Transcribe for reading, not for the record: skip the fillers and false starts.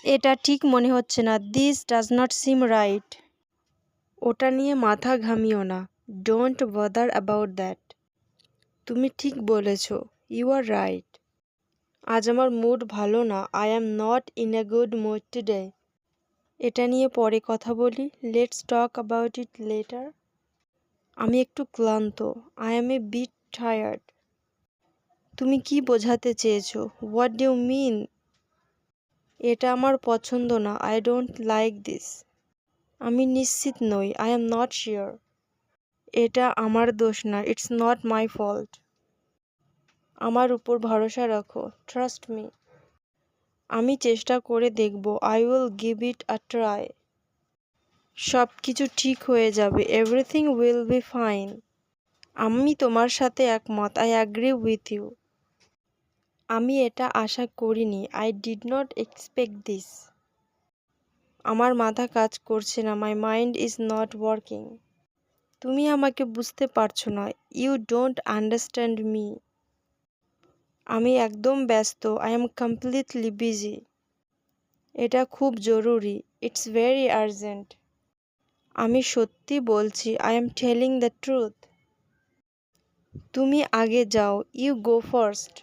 এটা ঠিক মনে হচ্ছে না। This does not seem right. ওটা নিয়ে মাথা ঘামিও না। Don't bother about that. তুমি ঠিক বলেছ। You are right. আজ আমার মুড ভালো না। I am not in a good mood today. এটা নিয়ে পরে কথা বলি। Let's talk about it later. আমি একটু ক্লান্ত। I am a bit tired. তুমি কি বোঝাতে চেয়েছো? What do you mean? এটা আমার পছন্দ না। I don't like this. আমি নিশ্চিত নই। I am not sure. এটা আমার দোষ না। It's not my fault. আমার উপর ভরসা রাখো। Trust me. আমি চেষ্টা করে দেখব। I will give it a try. সব কিছু ঠিক হয়ে যাবে। Everything will be fine. আমি তোমার সাথে একমত। I agree with you. আমি এটা আশা করিনি। I did not expect this. আমার মাথা কাজ করছে না। My mind is not working. তুমি আমাকে বুঝতে পারছো না। You don't understand me. আমি একদম ব্যস্ত। I am completely busy. এটা খুব জরুরি। It's very urgent. আমি সত্যি বলছি। I am telling the truth. তুমি আগে যাও। You go first.